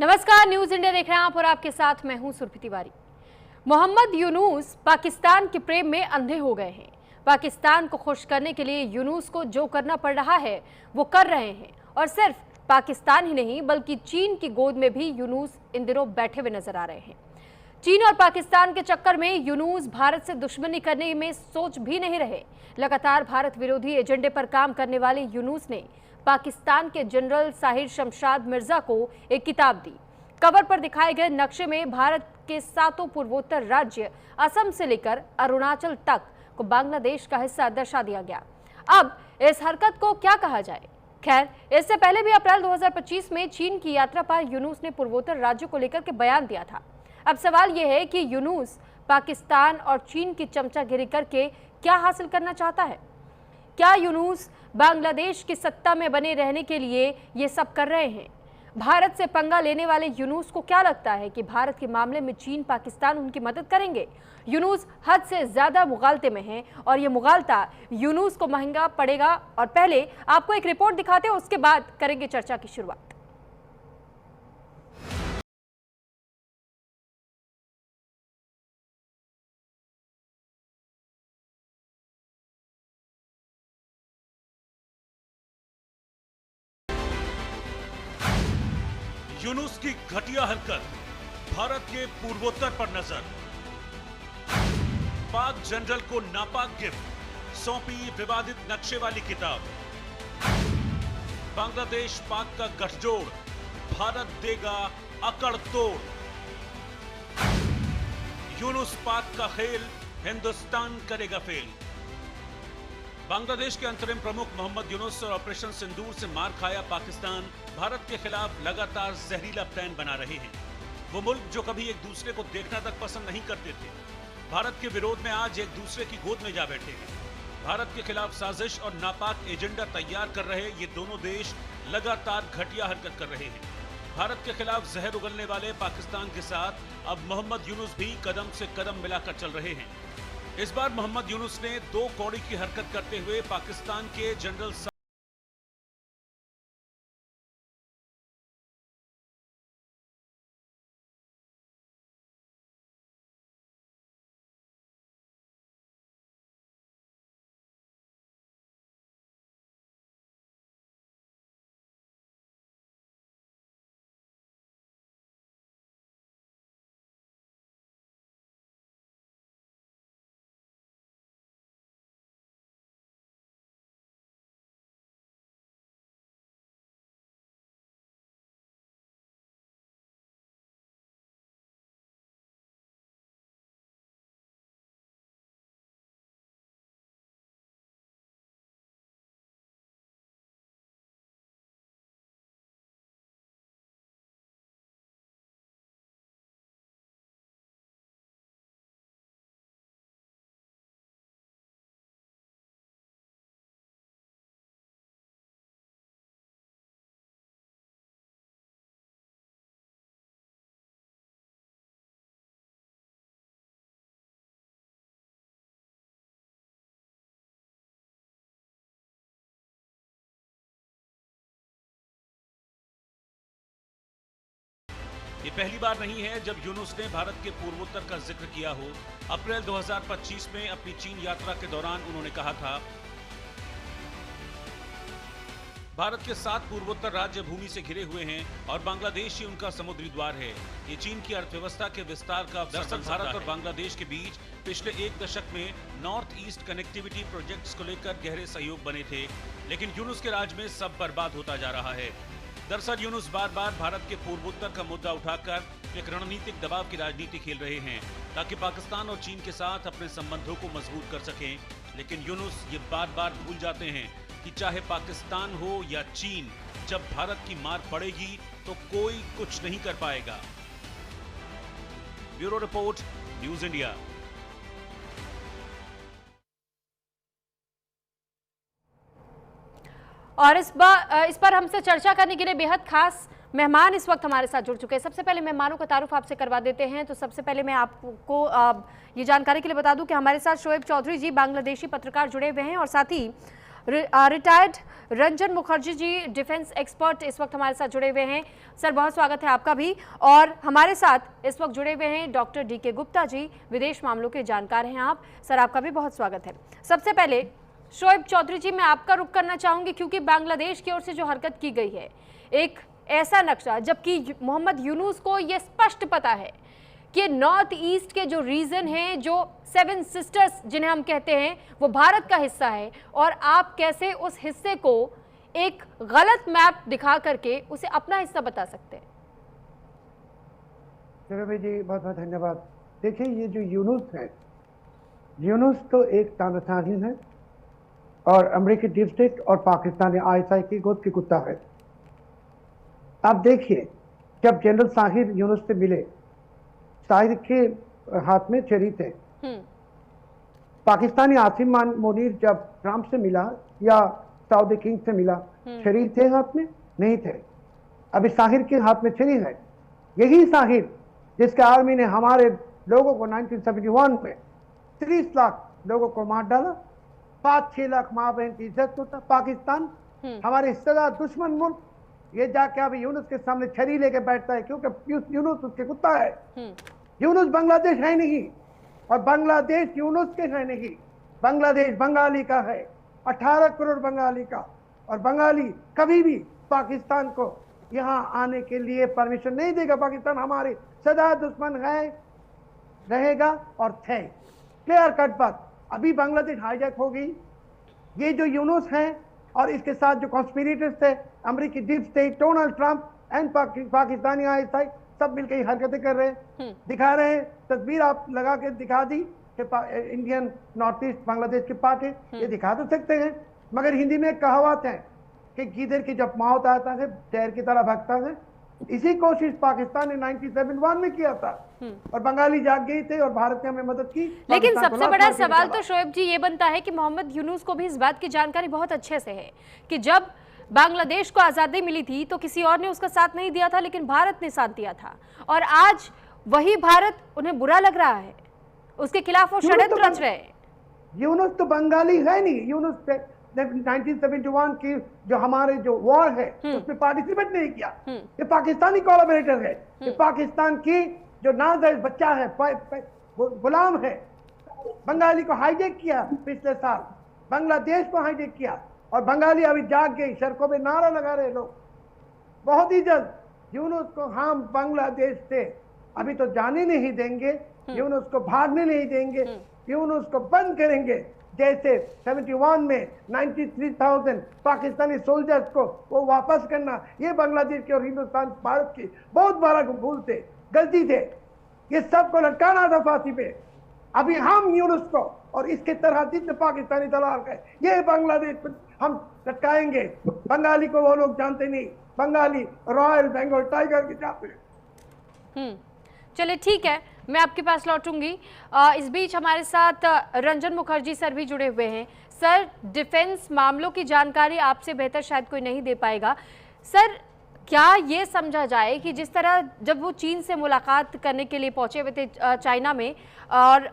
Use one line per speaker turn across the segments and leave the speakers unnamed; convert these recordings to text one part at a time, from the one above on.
नमस्कार, news India देख रहे हैं आप और आपके साथ मैं हूं सुरभि तिवारी। मोहम्मद यूनुस पाकिस्तान के प्रेम में अंधे हो गए हैं। पाकिस्तान को खुश करने के लिए यूनुस को जो करना पड़ रहा है वो कर रहे हैं और सिर्फ पाकिस्तान ही नहीं बल्कि चीन की गोद में भी यूनुस इन दिनों बैठे हुए नजर आ रहे हैं। चीन और पाकिस्तान के चक्कर में यूनुस भारत से दुश्मनी करने में सोच भी नहीं रहे। लगातार भारत विरोधी एजेंडे पर काम करने वाले यूनुस ने पाकिस्तान के जनरल साहिर शमशाद मिर्जा को एक किताब दी। कवर पर दिखाए गए नक्शे में भारत के 7 पूर्वोत्तर राज्य असम से लेकर अरुणाचल तक को बांग्लादेश का हिस्सा दर्शा दिया गया। अब इस हरकत को क्या कहा जाए? खैर, इससे पहले भी अप्रैल 2025 में चीन की यात्रा पर यूनुस ने पूर्वोत्तर राज्यों को लेकर के बयान दिया था। अब सवाल यह है कि यूनुस पाकिस्तान और चीन की चमचागिरी करके क्या हासिल करना चाहता है? क्या यूनुस बांग्लादेश की सत्ता में बने रहने के लिए ये सब कर रहे हैं? भारत से पंगा लेने वाले यूनुस को क्या लगता है कि भारत के मामले में चीन पाकिस्तान उनकी मदद करेंगे? यूनुस हद से ज्यादा मुगालते में हैं और ये मुगालता यूनुस को महंगा पड़ेगा। और पहले आपको एक रिपोर्ट दिखाते हैं, उसके बाद करेंगे चर्चा की शुरुआत।
यूनुस की घटिया हरकत, भारत के पूर्वोत्तर पर नजर। पाक जनरल को नापाक गिफ्ट, सौंपी विवादित नक्शे वाली किताब। बांग्लादेश पाक का गठजोड़, भारत देगा अकड़ तोड़। यूनुस पाक का खेल, हिंदुस्तान करेगा फेल। बांग्लादेश के अंतरिम प्रमुख मोहम्मद यूनुस और ऑपरेशन सिंदूर से मार खाया पाकिस्तान भारत के खिलाफ लगातार जहरीला प्लान बना रहे हैं। वो मुल्क जो कभी एक दूसरे को देखना तक पसंद नहीं करते थे, भारत के विरोध में आज एक दूसरे की गोद में जा बैठे हैं। भारत के खिलाफ साजिश और नापाक एजेंडा तैयार कर रहे ये दोनों देश लगातार घटिया हरकत कर रहे हैं। भारत के खिलाफ जहर उगलने वाले पाकिस्तान के साथ अब मोहम्मद यूनुस भी कदम से कदम मिलाकर चल रहे हैं। इस बार मोहम्मद यूनुस ने 2 कौड़ी की हरकत करते हुए पाकिस्तान के जनरल ये पहली बार नहीं है जब यूनुस ने भारत के पूर्वोत्तर का जिक्र किया हो। अप्रैल 2025 में अपनी चीन यात्रा के दौरान उन्होंने कहा था, भारत के 7 पूर्वोत्तर राज्य भूमि से घिरे हुए हैं और बांग्लादेश ही उनका समुद्री द्वार है। ये चीन की अर्थव्यवस्था के विस्तार का दरअसल भारत और बांग्लादेश के बीच पिछले 1 दशक में नॉर्थ ईस्ट कनेक्टिविटी प्रोजेक्ट्स को लेकर गहरे सहयोग बने थे, लेकिन यूनुस के राज में सब बर्बाद होता जा रहा है। दरअसल यूनुस बार बार भारत के पूर्वोत्तर का मुद्दा उठाकर एक रणनीतिक दबाव की राजनीति खेल रहे हैं ताकि पाकिस्तान और चीन के साथ अपने संबंधों को मजबूत कर सकें। लेकिन यूनुस ये बार बार भूल जाते हैं कि चाहे पाकिस्तान हो या चीन, जब भारत की मार पड़ेगी तो कोई कुछ नहीं कर पाएगा। Bureau report, news India.
और इस पर हमसे चर्चा करने के लिए बेहद खास मेहमान इस वक्त हमारे साथ जुड़ चुके हैं। सबसे पहले मेहमानों का तारुफ आपसे करवा देते हैं। तो सबसे पहले मैं आपको ये जानकारी के लिए बता दूं कि हमारे साथ शोएब चौधरी जी बांग्लादेशी पत्रकार जुड़े हुए हैं और साथ ही retired Ranjan Mukherjee ji, defence expert, इस वक्त हमारे साथ जुड़े हुए हैं। सर, बहुत स्वागत है आपका भी। और हमारे साथ इस वक्त जुड़े हुए हैं डॉक्टर DK गुप्ता जी, विदेश मामलों के जानकार हैं आप। सर, आपका भी बहुत स्वागत है। सबसे पहले शोएब चौधरी जी, मैं आपका रुख करना चाहूंगी, क्योंकि बांग्लादेश की ओर से जो हरकत की गई है, एक ऐसा नक्शा, जबकि मोहम्मद यूनुस को यह स्पष्ट पता है कि नॉर्थ ईस्ट के जो रीजन हैं, जो 7 सिस्टर्स जिन्हें हम कहते हैं, वो भारत का हिस्सा है, और आप कैसे उस हिस्से को एक गलत मैप दिखा करके उसे अपना हिस्सा बता सकते हैं?
चलो जी, बहुत बहुत धन्यवाद। देखिए, ये जो यूनुस है, यूनुस तो एक तानाशाही है और अमेरिकी डीप स्टेट और पाकिस्तानी ISI की गोद की कुत्ता है। आप देखिए, जब जनरल साहिर यूनुस से मिले, साहिर के हाथ में छुरी थे। पाकिस्तानी आसिम मुनीर जब ट्रंप से मिला या सऊदी किंग से मिला, छुरी थे हाथ में? नहीं थे। अभी साहिर के हाथ में छुरी है। यही साहिर जिसके आर्मी ने हमारे लोगों को 1971 में 30 लाख लोगों को मार डाला, 5-6 लाख माँ बहन की इज्जत होता। पाकिस्तान हमारे हिस्सेदार दुश्मन मुल्क, ये जाके अभी यूनुस के सामने छड़ी लेके बैठता है, क्योंकि यूनुस उसके कुत्ता है। यूनुस बांग्लादेश है नहीं, और बांग्लादेश यूनुस के है नहीं। बांग्लादेश बंगाली का है, 18 करोड़ बंगाली का, और बंगाली कभी भी पाकिस्तान को यहाँ आने के लिए परमिशन नहीं देगा। पाकिस्तान हमारे सदा दुश्मन है, रहेगा और थे। क्लियर कट बात। अभी बांग्लादेश हाईजैक हो गई। ये जो यूनुस है और इसके साथ जो कॉन्स्पिरेटर्स थे, अमेरिकी deep state, Donald Trump and Pakistani ISI, सब मिलकर हरकतें कर रहे हैं, दिखा रहे हैं। तस्वीर आप लगा के दिखा दी कि इंडियन नॉर्थ ईस्ट बांग्लादेश के पार्ट है, ये दिखा तो सकते हैं, मगर हिंदी में एक कहावत है कि गिदड़ की जब मौत आता है शेर की तरह भागता है। इसी कोशिश पाकिस्तान ने 1971 में किया था, और बंगाली जाग गई थे और भारत ने हमें मदद की।
लेकिन सबसे बड़ा सवाल तो शोएब जी ये बनता है कि मोहम्मद यूनुस को भी इस बात की जानकारी बहुत अच्छे से है कि जब बांग्लादेश को आजादी मिली थी तो किसी और ने उसका साथ नहीं दिया था, लेकिन भारत ने साथ दिया था, और आज वही भारत उन्हें बुरा लग रहा है, उसके खिलाफ वो षड्यंत्र रच रहे हैं।
यूनुस तो बंगाली है नहीं। यूनुस 1971 की जो हमारे जो वॉर है उसमें पार्टिसिपेट नहीं किया। ये पाकिस्तानी कोलैबोरेटर है। ये पाकिस्तान की जो नाजायज बच्चा है, गुलाम है। बंगाली को हाईजैक किया पिछले साल, बांग्लादेश को हाईजैक किया, और बंगाली अभी जाग गई, सड़कों पे नारा लगा रहे लोग। बहुत ही जल्द यूनुस को हम बांग्लादेश से अभी तो जाने नहीं देंगे, यूनुस को भागने नहीं देंगे, यूनुस को बंद करेंगे। जैसे 71 में 93,000 पाकिस्तानी सोल्जर्स को वो वापस करना, ये बांग्लादेश के और हिंदुस्तान भारत की बहुत बड़ा भूल थे, गलती थे। ये सबको लटकाना था फांसी पे। अभी हम यूनुस को और इसके तरह जितने पाकिस्तानी दलाल है, ये बांग्लादेश पर हम लटकाएंगे। बंगाली को वो लोग जानते नहीं, बंगाली रॉयल बंगाल टाइगर के जाते हैं।
चलिए ठीक है, मैं आपके पास लौटूंगी। इस बीच हमारे साथ रंजन मुखर्जी सर भी जुड़े हुए हैं। सर, डिफेंस मामलों की जानकारी आपसे बेहतर शायद कोई नहीं दे पाएगा। सर, क्या ये समझा जाए कि जिस तरह जब वो चीन से मुलाकात करने के लिए पहुंचे हुए थे चाइना में, और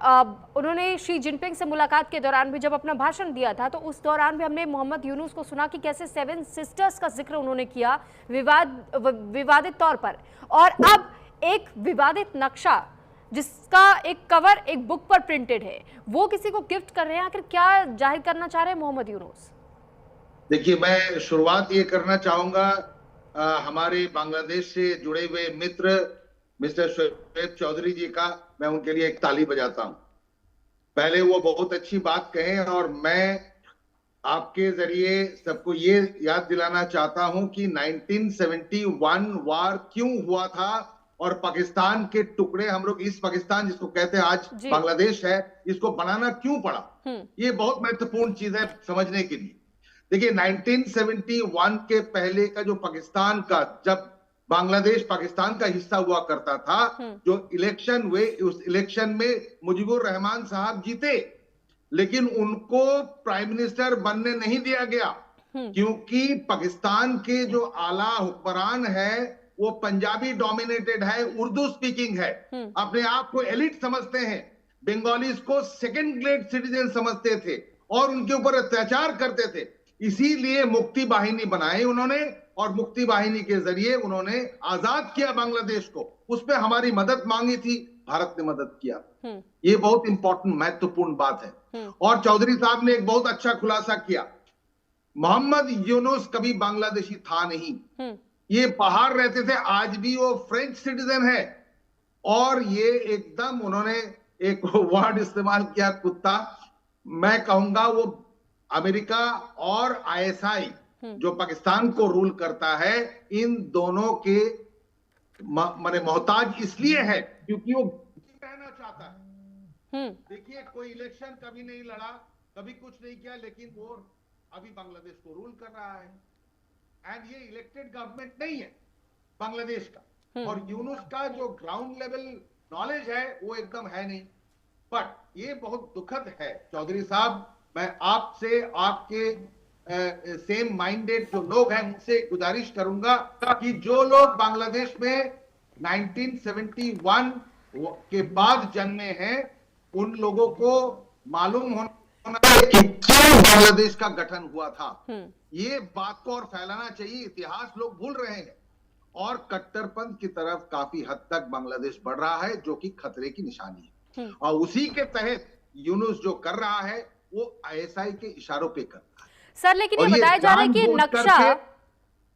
उन्होंने शी जिनपिंग से मुलाकात के दौरान भी जब अपना भाषण दिया था, तो उस दौरान भी हमने मोहम्मद यूनुस को सुना कि कैसे 7 सिस्टर्स का जिक्र उन्होंने किया विवादित तौर पर, और अब एक विवादित नक्शा जिसका एक कवर एक बुक पर प्रिंटेड है, वो किसी को गिफ्ट कर रहे हैं। आखिर क्या जाहिर करना चाह रहे हैं मोहम्मद यूनुस?
देखिए, मैं शुरुआत ये करना चाहूंगा हमारे बांग्लादेश से जुड़े हुए मित्र मिस्टर शोएब चौधरी जी का, मैं उनके लिए एक ताली बजाता हूं। पहले वो बहुत अच्छी बात कहे, और मैं आपके जरिए सबको ये याद दिलाना चाहता हूं कि 1971 वार क्यों हुआ था, और पाकिस्तान के टुकड़े, हम लोग इस पाकिस्तान जिसको कहते हैं आज बांग्लादेश है, इसको बनाना क्यों पड़ा। ये बहुत महत्वपूर्ण चीज है समझने के लिए। देखिए, 1971 के पहले का जो पाकिस्तान का, जब बांग्लादेश पाकिस्तान का हिस्सा हुआ करता था, जो इलेक्शन हुए, उस इलेक्शन में मुजीबुर रहमान साहब जीते, लेकिन उनको प्राइम मिनिस्टर बनने नहीं दिया गया, क्योंकि पाकिस्तान के जो आला हुक्मरान है वो पंजाबी डोमिनेटेड है, उर्दू स्पीकिंग है, अपने आप को एलिट समझते हैं, बंगालीज को सेकंड ग्रेड सिटीजन समझते थे और उनके ऊपर अत्याचार करते थे। इसीलिए मुक्ति वाहिनी बनाई उन्होंने, और मुक्ति वाहिनी के जरिए उन्होंने आजाद किया बांग्लादेश को। उस पर हमारी मदद मांगी थी, भारत ने मदद किया। ये बहुत इंपॉर्टेंट, महत्वपूर्ण बात है। और चौधरी साहब ने एक बहुत अच्छा खुलासा किया, मोहम्मद यूनुस कभी बांग्लादेशी था नहीं, ये बाहर रहते थे, आज भी वो फ्रेंच सिटीजन है। और ये एकदम उन्होंने एक वर्ड इस्तेमाल किया, कुत्ता, मैं कहूंगा वो अमेरिका और आईएसआई जो पाकिस्तान को रूल करता है, इन दोनों के माने मोहताज इसलिए है क्योंकि वो रहना चाहता है। देखिए, कोई इलेक्शन कभी नहीं लड़ा, कभी कुछ नहीं किया, लेकिन वो अभी बांग्लादेश को रूल कर रहा है। एंड ये इलेक्टेड गवर्नमेंट नहीं है बांग्लादेश का। और यूनुस का जो ग्राउंड लेवल नॉलेज है वो एकदम है नहीं। बट ये बहुत दुखद है चौधरी साहब, मैं आपसे, आपके सेम माइंडेड जो लोग हैं, उनसे गुजारिश करूंगा कि जो लोग बांग्लादेश में 1971 के बाद जन्मे हैं, उन लोगों को मालूम होना चाहिए कि क्यों बांग्लादेश का गठन हुआ था। ये बात को और फैलाना चाहिए। इतिहास लोग भूल रहे हैं और कट्टरपंथ की तरफ काफी हद तक बांग्लादेश बढ़ रहा है, जो कि खतरे की निशानी है। और उसी के तहत यूनुस जो कर रहा है वो आईएसआई के इशारों पे कर रहा है।
सर, लेकिन ये बताया जा रहा है कि नक्शा,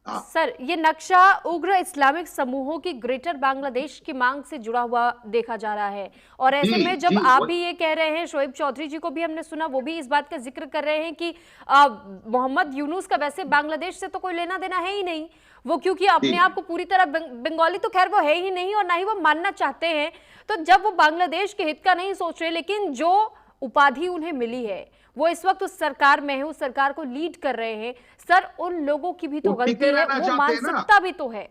सर, ये नक्शा उग्र इस्लामिक समूहों की ग्रेटर बांग्लादेश की मांग से जुड़ा हुआ देखा जा रहा है। और ऐसे में जब आप भी ये कह रहे हैं, शोएब चौधरी जी को भी हमने सुना, वो भी इस बात का जिक्र कर रहे हैं कि मोहम्मद यूनुस का वैसे बांग्लादेश से तो कोई लेना देना है ही नहीं, वो क्योंकि अपने आप को पूरी तरह बंगाली तो खैर वो है ही नहीं और ना ही वो मानना चाहते हैं। तो जब वो बांग्लादेश के हित का नहीं सोच रहे, लेकिन जो उपाधि उन्हें मिली है, वो इस वक्त उस सरकार में है, उस सरकार को लीड कर रहे हैं, सर, उन लोगों की भी तो गलती है, वो मानसिकता भी तो है,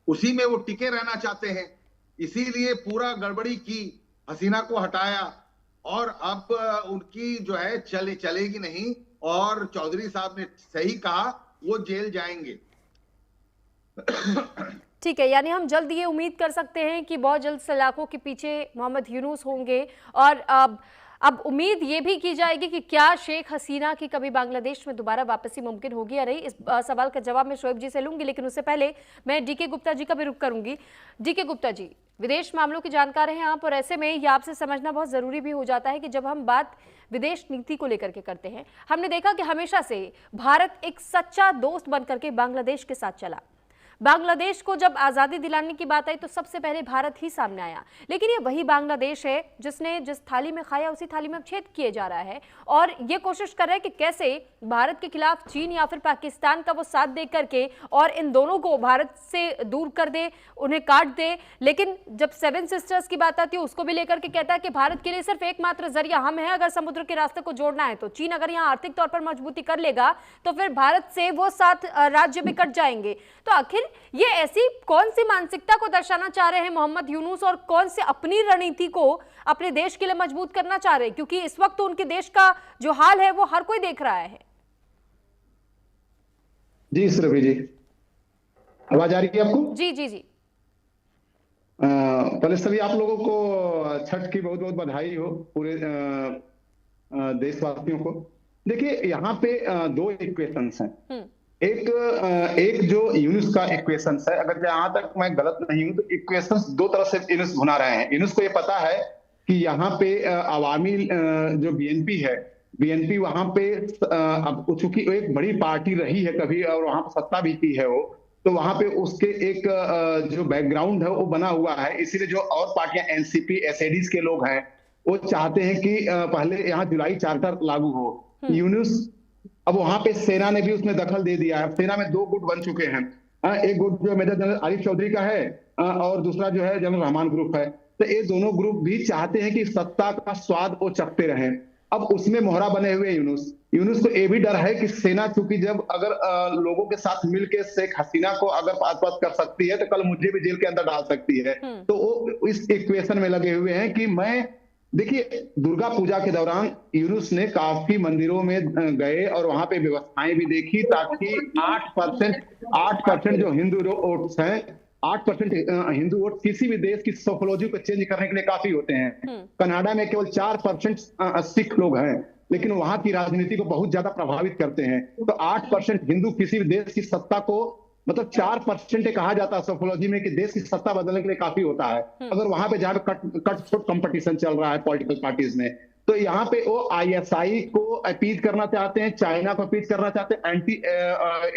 उसी में वो टिके रहना चाहते हैं, इसीलिए पूरा गड़बड़ी की, हसीना को हटाया और अब उनकी जो है चलेगी नहीं। और चौधरी साहब ने सही कहा, वो जेल जाएंगे।
ठीक है, यानी हम जल्द ये उम्मीद कर सकते हैं कि बहुत जल्द सलाखों के पीछे मोहम्मद यूनुस होंगे। और अब उम्मीद ये भी की जाएगी कि क्या शेख हसीना की कभी बांग्लादेश में दोबारा वापसी मुमकिन होगी या नहीं। इस सवाल का जवाब मैं शोएब जी से लूंगी, लेकिन उससे पहले मैं डीके गुप्ता जी का भी रुख करूंगी। डीके गुप्ता जी, विदेश मामलों की जानकार हैं आप, और ऐसे में ये आपसे समझना बहुत जरूरी भी हो जाता है कि जब हम बात विदेश नीति को लेकर के करते हैं, हमने देखा कि हमेशा से भारत एक सच्चा दोस्त बनकर के बांग्लादेश के साथ चला। बांग्लादेश को जब आज़ादी दिलाने की बात आई तो सबसे पहले भारत ही सामने आया, लेकिन ये वही बांग्लादेश है जिसने जिस थाली में खाया उसी थाली में अब छेद किए जा रहा है, और ये कोशिश कर रहा है कि कैसे भारत के खिलाफ चीन या फिर पाकिस्तान का वो साथ दे करके और इन दोनों को भारत से दूर कर दे, उन्हें काट दे। लेकिन जब सेवन सिस्टर्स की बात आती है, उसको भी लेकर के कहता है कि भारत के लिए सिर्फ एकमात्र जरिया हम है, अगर समुद्र के रास्ते को जोड़ना है तो चीन अगर यहाँ आर्थिक तौर पर मजबूती कर लेगा तो फिर भारत से वो 7 राज्य भी कट जाएंगे। तो आखिर ये ऐसी कौन सी मानसिकता को दर्शाना चाह रहे हैं मोहम्मद यूनुस, और कौन से अपनी रणनीति को अपने देश के लिए मजबूत करना चाह रहे हैं, क्योंकि इस वक्त तो उनके देश का जो हाल है वो हर कोई देख रहा है।
जी सुरभि जी, आवाज आ रही है आपको?
जी जी जी।
पहले सभी आप लोगों को छठ की बहुत बहुत बधाई हो, पूरे देशवासियों को। देखिए, यहाँ पे 2 इक्वेशंस हैं। एक जो यूनुस का इक्वेशन है, अगर जहां तक मैं गलत नहीं हूं तो इक्वेशंस 2 तरह से यूनुस घुना रहे हैं। यूनुस को ये पता है कि यहाँ पे अवामी जो बीएनपी है, बीएनपी वहां पे अब चूंकि एक बड़ी पार्टी रही है कभी और वहां पर सत्ता भी की है वो, तो वहां पे उसके एक जो बैकग्राउंड है वो बना हुआ है। इसीलिए जो और पार्टियां एनसीपी एसएडीज के लोग हैं वो चाहते हैं कि पहले यहाँ जुलाई चार्टर लागू हो। यूनुस अब वहां पे सेना ने भी उसमें दखल दे दिया है। सेना में 2 गुट बन चुके हैं, एक गुट जो मेजर जनरल आरिफ चौधरी का है और दूसरा जो है जनरल रहमान ग्रुप है। तो ये दोनों ग्रुप भी चाहते हैं कि सत्ता का स्वाद वो चखते रहें। अब उसमें मोहरा बने हुए यूनुस को ये भी डर है कि सेना चूंकि जब अगर लोगों के साथ मिलकर शेख हसीना को अगर पास कर सकती है तो कल मुझे भी जेल के अंदर डाल सकती है। तो वो इस इक्वेशन में लगे हुए हैं कि मैं, देखिए, दुर्गा पूजा के दौरान यूनुस ने काफी मंदिरों में गए और वहां पे व्यवस्थाएं भी देखी ताकि 8% जो हिंदू वोट्स हैं, 8% हिंदू वोट किसी भी देश की सोशोलॉजी को चेंज करने के लिए काफी होते हैं। कनाडा में केवल 4% सिख लोग हैं, लेकिन वहां की राजनीति को बहुत ज्यादा प्रभावित करते हैं। तो 8% हिंदू किसी भी देश की सत्ता को, मतलब 4% कहा जाता है सोशियोलॉजी में कि देश की सत्ता बदलने के लिए काफी होता है। अगर वहां पे जहाँ पे कट छोट कंपटीशन चल रहा है पॉलिटिकल पार्टीज में, तो यहाँ पे वो आईएसआई को अपीज करना चाहते हैं, चाइना को अपीज करना चाहते हैं, एंटी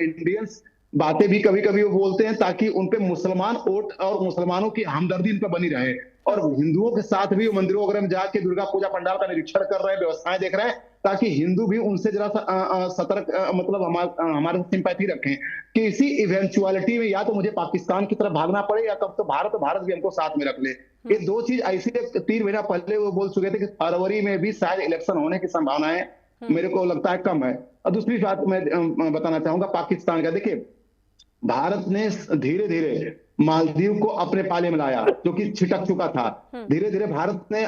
इंडियंस बातें भी कभी कभी वो बोलते हैं ताकि उनपे मुसलमान वोट और मुसलमानों की हमदर्दी उन पर बनी रहे। और हिंदुओं के साथ भी मंदिरों वगैरह में जाके दुर्गा पूजा पंडाल का निरीक्षण कर रहे हैं, व्यवस्थाएं देख रहे हैं, ताकि हिंदू भी उनसे जरा सा सतर्क, मतलब हमारे सिंपैथी रखें कि इसी इवेंचुअलिटी में या तो मुझे पाकिस्तान की तरफ भागना पड़े या तब तो भारत भी हमको साथ में रख ले। ये दो चीज ऐसी 3 महीना पहले वो बोल चुके थे कि फरवरी में भी शायद इलेक्शन होने की संभावनाएं मेरे को लगता है कम है। और दूसरी बात मैं बताना चाहूंगा पाकिस्तान का, देखिए भारत ने धीरे धीरे मालदीव को अपने पाले में लाया जो कि छिटक चुका था। धीरे धीरे भारत ने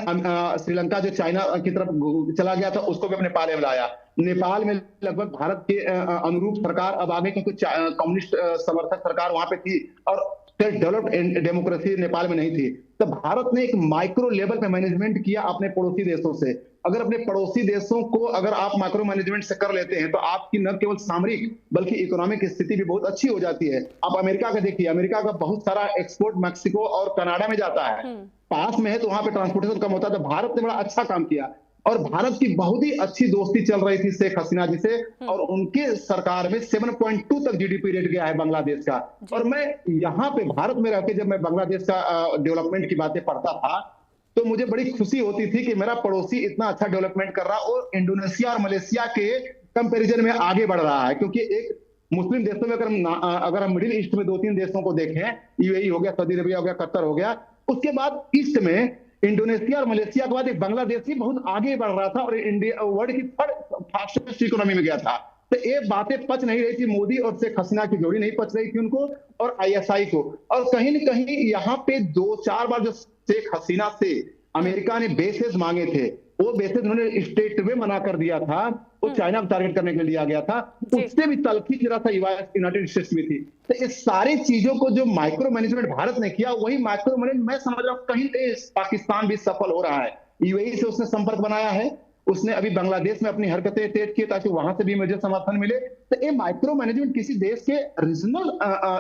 श्रीलंका जो चाइना की तरफ चला गया था उसको भी अपने पाले में लाया। नेपाल में लगभग भारत के अनुरूप सरकार अब आगे, क्योंकि कम्युनिस्ट समर्थक सरकार वहां पे थी और डेवलप्ड डेमोक्रेसी नेपाल में नहीं थी। तो भारत ने एक माइक्रो लेवल पे मैनेजमेंट किया अपने पड़ोसी देशों से। अगर अपने पड़ोसी देशों को अगर आप माइक्रो मैनेजमेंट से कर लेते हैं तो आपकी न केवल सामरिक बल्कि इकोनॉमिक स्थिति भी बहुत अच्छी हो जाती है। आप अमेरिका का देखिए, अमेरिका का बहुत सारा एक्सपोर्ट मैक्सिको और कनाडा में जाता है, पास में है तो वहां पे ट्रांसपोर्टेशन कम होता है। तो भारत ने बड़ा अच्छा काम किया और भारत की बहुत ही अच्छी दोस्ती चल रही थी शेख हसीना जी से, और उनके सरकार में 7.2 तक जीडीपी रेट गया है बांग्लादेश का। और मैं यहाँ पे भारत में रहकर जब मैं बांग्लादेश का डेवलपमेंट की बातें पढ़ता था तो मुझे बड़ी खुशी होती थी कि मेरा पड़ोसी इतना अच्छा डेवलपमेंट कर रहा है और इंडोनेशिया और मलेशिया के कंपैरिजन में आगे बढ़ रहा है। क्योंकि एक मुस्लिम देशों में अगर हम मिडिल ईस्ट में 2-3 देशों को देखें, यूएई हो गया, सऊदी अरबिया हो गया, कतर हो गया, उसके बाद ईस्ट में इंडोनेशिया और मलेशिया के बाद एक बांग्लादेश भी बहुत आगे बढ़ रहा था और इंडिया वर्ल्ड की 3rd फास्टेस्ट इकोनॉमी में गया था। तो ये बातें पच नहीं रही थी, मोदी और शेख हसीना की जोड़ी नहीं पच रही थी उनको और आईएसआई को। और कहीं न कहीं यहाँ पे 2-4 बार जो शेख हसीना से अमेरिका ने बेसेस मांगे थे, वो बेसेस उन्होंने स्टेट में मना कर दिया था, वो चाइना को टारगेट करने के लिए लिया गया था, उससे भी तलखी जरा सा यूनाइटेड स्टेट्स में थी। तो इस सारी चीजों को जो माइक्रो मैनेजमेंट भारत ने किया, वही माइक्रो मैनेजमेंट मैं समझ रहा हूँ कहीं पाकिस्तान भी सफल हो रहा है। यूएई से उसने संपर्क बनाया है, उसने अभी बांग्लादेश में अपनी हरकतें तेज की ताकि वहां से भी मुझे समर्थन मिले। तो ये माइक्रो मैनेजमेंट किसी देश के रीजनल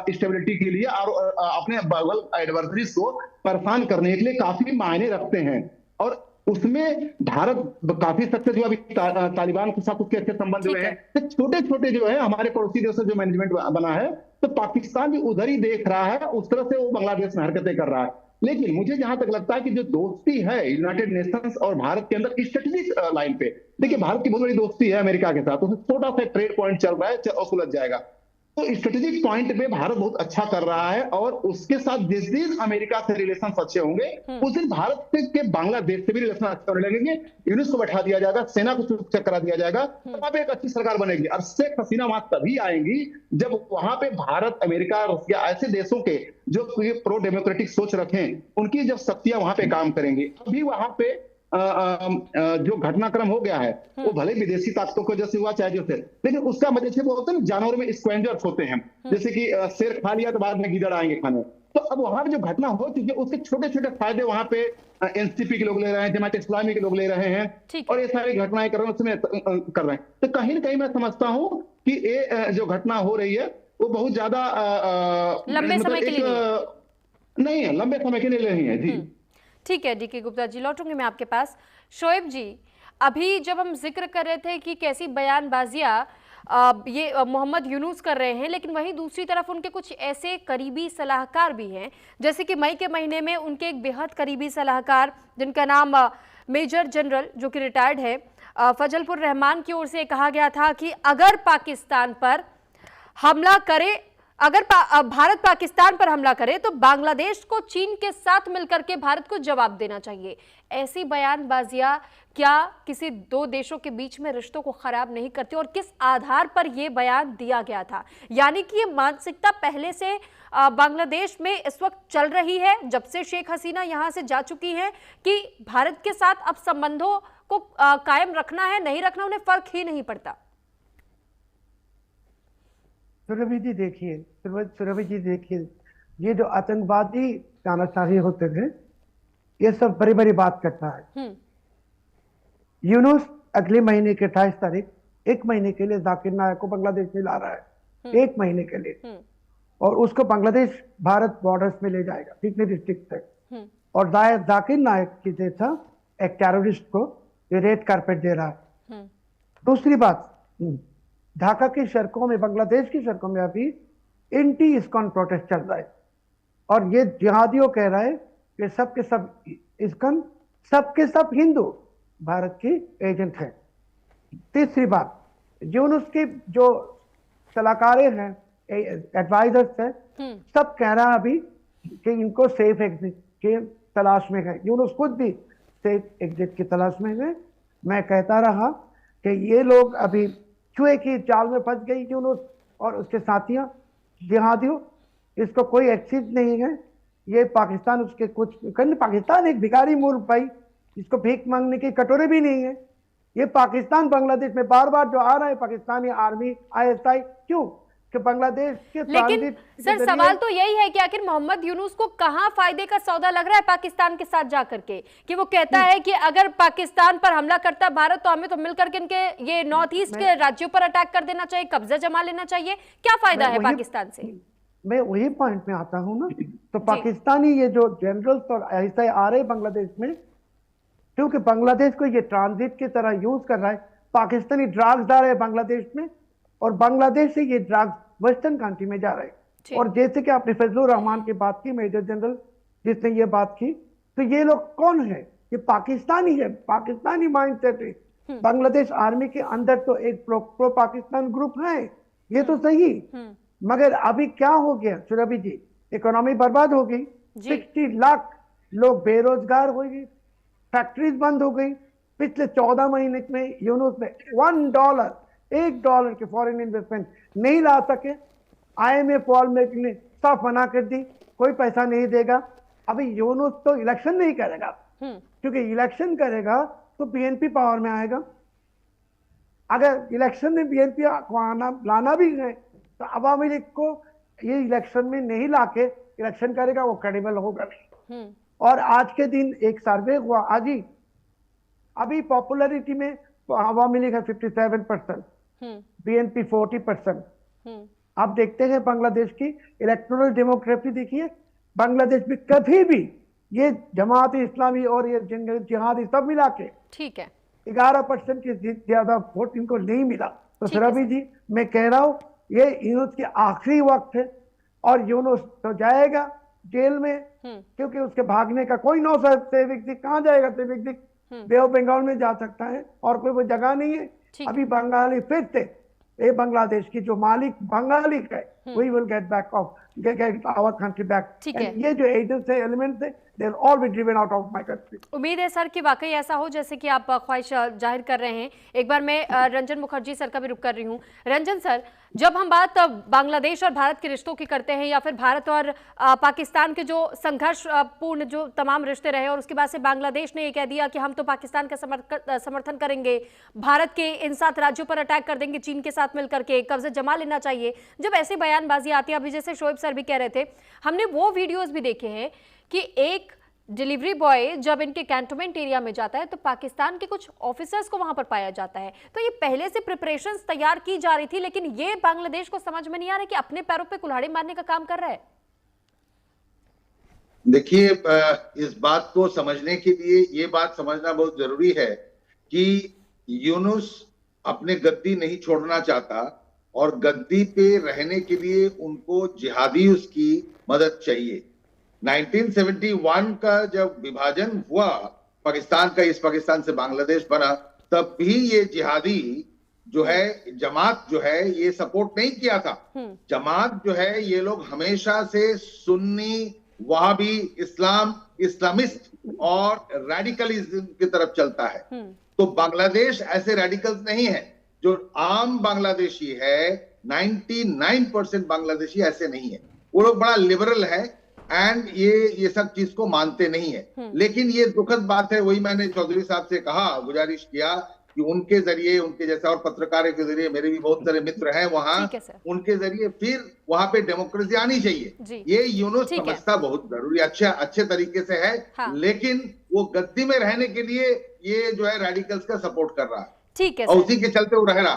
स्टेबिलिटी के लिए और अपने बगल एडवर्सरीज को परेशान करने के लिए काफी मायने रखते हैं। और उसमें भारत काफी सक्सेस हुआ, अभी तालिबान के साथ उसके अच्छे संबंध हुए हैं। तो छोटे छोटे जो है हमारे पड़ोसी देशों जो मैनेजमेंट बना है, तो पाकिस्तान भी उधर ही देख रहा है, उस तरह से वो बांग्लादेश में हरकतें कर रहा है। लेकिन मुझे जहां तक लगता है कि जो दोस्ती है यूनाइटेड नेशंस और भारत के अंदर स्ट्रेटेजिक लाइन पे, देखिए भारत की बहुत बड़ी दोस्ती है अमेरिका के साथ, उसमें छोटा सा ट्रेड पॉइंट चल रहा है और सुलझ जाएगा। तो स्ट्रेटेजिक पॉइंट पे भारत बहुत अच्छा कर रहा है और उसके साथ जिस दिन अमेरिका से रिलेशन अच्छे होंगे उस दिन भारत के बांग्लादेश से भी रिलेशन अच्छे होने लगेंगे। यूनुस को बैठा दिया जाएगा, सेना को चेक करा दिया जाएगा, तो वहां पे एक अच्छी सरकार बनेगी। और शेख हसीना वहां तभी आएंगी जब वहां पे भारत, अमेरिका, रसिया ऐसे देशों के जो प्रो डेमोक्रेटिक सोच रखें, उनकी जब शक्तियां वहां पे काम करेंगी। अभी वहां पे जो घटनाक्रम हो गया है वो भले विदेशी ताकतों की वजह से हुआ चाहे जो से, लेकिन उसका जैसे वो होते हैं जानवरों में स्क्वेंजर्स होते हैं, जैसे कि शेर खा लिया तो बाद में गीदड़ आएंगे खाने। तो अब वहां पे जो घटना हो चुकी है उसके छोटे छोटे फायदे वहां पे एनसीपी के लोग ले रहे हैं, जमात इस्लामी के लोग ले रहे हैं, और ये सारी घटनाएं कर रहे हैं, उसमें कर रहे हैं। तो कहीं ना कहीं मैं समझता हूं कि ये जो घटना हो रही है वो बहुत ज्यादा
लंबे समय के लिए
नहीं है, लंबे समय के लिए नहीं है। जी
ठीक है डीके गुप्ता जी, लौटूंगी मैं आपके पास। शोएब जी, अभी जब हम जिक्र कर रहे थे कि कैसी बयानबाजियां ये मोहम्मद यूनुस कर रहे हैं, लेकिन वहीं दूसरी तरफ उनके कुछ ऐसे करीबी सलाहकार भी हैं, जैसे कि मई के महीने में उनके एक बेहद करीबी सलाहकार जिनका नाम मेजर जनरल जो कि रिटायर्ड है फजलपुर रहमान की ओर से कहा गया था कि अगर पाकिस्तान पर हमला करे, अगर भारत पाकिस्तान पर हमला करे तो बांग्लादेश को चीन के साथ मिलकर के भारत को जवाब देना चाहिए। ऐसी बयानबाजियां क्या किसी दो देशों के बीच में रिश्तों को खराब नहीं करती, और किस आधार पर यह बयान दिया गया था? यानी कि ये मानसिकता पहले से बांग्लादेश में इस वक्त चल रही है जब से शेख हसीना यहां से जा चुकी हैं कि भारत के साथ अब संबंधों को कायम रखना है, नहीं रखना, उन्हें फर्क ही नहीं पड़ता।
सुरभि जी देखिए, ये जो आतंकवादी तानाशाही होते थे, ये सब बड़ी बड़ी बात करता है। यूनुस अगले महीने के 28 तारीख 1 महीने के लिए जाकिर नायक को बांग्लादेश में ला रहा है, 1 महीने के लिए, और उसको बांग्लादेश भारत बॉर्डर्स में ले जाएगा पिकनी डिस्ट्रिक्ट से। और जाकिर नायक की जैसा एक टेररिस्ट को ये रेड कारपेट दे रहा है। दूसरी बात, ढाका की सड़कों में, बांग्लादेश की सड़कों में अभी एंटी इस्कॉन प्रोटेस्ट चल रहा है, और ये जिहादियों कह रहा है कि सब के सब इस्कॉन, सबके सब हिंदू भारत की एजेंट है। तीसरी बात, जो उसके जो सलाहकारें हैं, एडवाइजर्स हैं, सब कह रहा है अभी कि इनको सेफ एग्जिट के तलाश में है। यूनुस खुद भी सेफ एग्जिट की तलाश में है। मैं कहता रहा कि ये लोग अभी चूहे की जाल में फंस गई, यूनुस और उसके साथियों जिहादियों, इसको कोई एक्सेस नहीं है। ये पाकिस्तान उसके कुछ, पाकिस्तान एक भिखारी मुल्क भाई, इसको भीख मांगने की कटोरे भी नहीं है। ये पाकिस्तान बांग्लादेश में बार बार जो आ रहा है पाकिस्तानी आर्मी, ISI, क्यों कि बांग्लादेश के,
लेकिन सर सवाल तो यही है कि आखिर मोहम्मद यूनुस को कहां फायदे का सौदा लग रहा है पाकिस्तान के साथ जाकर के, कि वो कहता है कि अगर पाकिस्तान पर हमला करता है भारत तो हमें तो मिलकर के इनके ये नॉर्थ ईस्ट के राज्यों पर अटैक कर देना चाहिए, कब्जा जमा लेना चाहिए। क्या फायदा है पाकिस्तान से?
मैं वही पॉइंट में आता हूं ना। तो पाकिस्तानी ये जो जनरल्स और ISI आ रहे बांग्लादेश में, क्योंकि बांग्लादेश को ये ट्रांजिट की तरह यूज कर रहा है। पाकिस्तानी ड्रग्स जा रहे हैं बांग्लादेश में, और बांग्लादेश से ये ड्रग्स वेस्टर्न कंट्री में जा रहे हैं। और जैसे कि आपने फजलुर रहमान की बात की, मेजर जनरल जिसने ये बात की, तो ये लोग कौन है? ये पाकिस्तानी है, पाकिस्तानी माइंडसेट है। बांग्लादेश आर्मी के अंदर तो एक प्रो पाकिस्तान ग्रुप है, ये तो सही, मगर अभी क्या हो गया सुरभि जी, इकोनॉमी बर्बाद हो गई, 60 लाख लोग बेरोजगार हो गए, फैक्ट्रीज बंद हो गई। पिछले 14 महीने में यूनुस ने $1 के फॉरेन इन्वेस्टमेंट नहीं ला सके। IMF वर्ल्ड बैंक ने साफ मना कर दी, कोई पैसा नहीं देगा। अभी यूनुस तो इलेक्शन नहीं करेगा, क्योंकि इलेक्शन करेगा तो BNP पावर में आएगा। अगर इलेक्शन में BNP को लाना भी है तो अवामी लीग को ये इलेक्शन में नहीं लाके इलेक्शन करेगा, वो क्रेडिबल होगा नहीं। और आज के दिन एक सर्वे हुआ आज ही, अभी पॉपुलरिटी में अवामी लीग है 57%, BNP 40%। आप देखते हैं बांग्लादेश की इलेक्टोरल डेमोग्राफी देखिए, बांग्लादेश में कभी भी ये जमात इस्लामी और ये जिहादी सब मिला के, ठीक है, 11% की ज्यादा वोट इनको नहीं मिला। तो सरबी जी, मैं कह रहा हूं ये यूनुस के आखिरी वक्त है, और यूनुस तो जाएगा जेल में, क्योंकि उसके भागने का कोई नो सेविक कहाँ जाएगा? सेविक बे ऑफ बंगाल में जा सकता है, और कोई वो जगह नहीं है। अभी बंगाली फिर से, ये बांग्लादेश की जो मालिक बंगाली है, we will get back of get our country back. And ये जो एजेंट्स है, एलिमेंट्स है, they'll all be driven out of my country.
उम्मीद है सर कि वाकई ऐसा हो जैसे कि आप ख्वाहिश जाहिर कर रहे हैं। एक बार मैं रंजन मुखर्जी सर का भी रुख कर रही हूँ। रंजन सर, जब हम बात बांग्लादेश और भारत के रिश्तों की करते हैं, या फिर भारत और पाकिस्तान के जो संघर्ष पूर्ण जो तमाम रिश्ते रहे, और उसके बाद से बांग्लादेश ने ये कह दिया कि हम तो पाकिस्तान का समर्थन करेंगे, भारत के इन 7 राज्यों पर अटैक कर देंगे चीन के साथ मिलकर के, कब्जे जमा लेना चाहिए। जब ऐसी बयानबाजी आती है, अभी जैसे शोएब सर भी कह रहे थे, हमने वो वीडियोस भी देखे हैं कि एक डिलीवरी बॉय जब इनके कैंटोनमेंट एरिया में जाता है तो पाकिस्तान के कुछ ऑफिसर्स को वहां पर पाया जाता है। तो ये पहले से प्रिपरेशंस तैयार की जा रही थी, लेकिन ये बांग्लादेश को समझ में नहीं आ रहा कि अपने पैरों पे कुल्हाड़ी मारने का काम कर रहा है।
देखिए, इस बात को समझने के लिए ये बात समझना बहुत जरूरी है कि यूनुस अपने गद्दी नहीं छोड़ना चाहता, और गद्दी पे रहने के लिए उनको जिहादी उसकी मदद चाहिए। 1971 का जब विभाजन हुआ पाकिस्तान का, इस पाकिस्तान से बांग्लादेश बना, तब भी ये जिहादी जो है, जमात जो है, ये सपोर्ट नहीं किया था। जमात जो है, ये लोग हमेशा से सुन्नी वहाबी इस्लामिस्ट और रेडिकलिज्म की तरफ चलता है। तो बांग्लादेश ऐसे रेडिकल्स नहीं है। जो आम बांग्लादेशी है, 99% बांग्लादेशी ऐसे नहीं है। वो लोग बड़ा लिबरल है, एंड ये सब चीज को मानते नहीं है। लेकिन ये दुखद बात है, वही मैंने चौधरी साहब से कहा, गुजारिश किया कि उनके जरिए, उनके जैसा और पत्रकारों के जरिए, मेरे भी बहुत सारे मित्र हैं वहां, उनके जरिए फिर वहां पे डेमोक्रेसी आनी चाहिए। ये यूनुस समझता बहुत जरूरी, अच्छे तरीके से है। हाँ। लेकिन वो गद्दी में रहने के लिए ये जो है रेडिकल्स का सपोर्ट कर रहा है।
ठीक है
और
सर।
उसी के चलते वो रह रहा,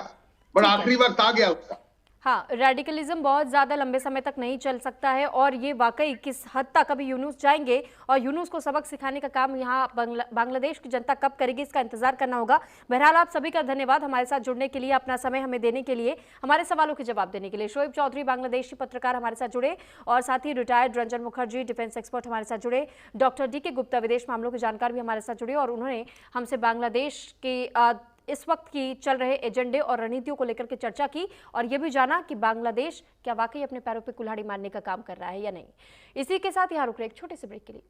बट
ठीक है।
आखिरी वक्त आ गया उसका।
हाँ, रेडिकलिज्म बहुत ज़्यादा लंबे समय तक नहीं चल सकता है और ये वाकई किस हद तक अभी यूनुस जाएंगे और यूनुस को सबक सिखाने का काम यहाँ बांग्लादेश की जनता कब करेगी, इसका इंतजार करना होगा। बहरहाल आप सभी का धन्यवाद हमारे साथ जुड़ने के लिए, अपना समय हमें देने के लिए, हमारे सवालों के जवाब देने के लिए। शोएब चौधरी बांग्लादेशी पत्रकार हमारे साथ जुड़े और साथ ही retired Ranjan Mukherjee defence expert हमारे साथ जुड़े, डॉक्टर DK गुप्ता विदेश मामलों के जानकार भी हमारे साथ जुड़े और उन्होंने हमसे बांग्लादेश के इस वक्त की चल रहे एजेंडे और रणनीतियों को लेकर के चर्चा की और यह भी जाना कि बांग्लादेश क्या वाकई अपने पैरों पर कुल्हाड़ी मारने का काम कर रहा है या नहीं। इसी के साथ यहाँ रुक रहे एक छोटे से ब्रेक के लिए।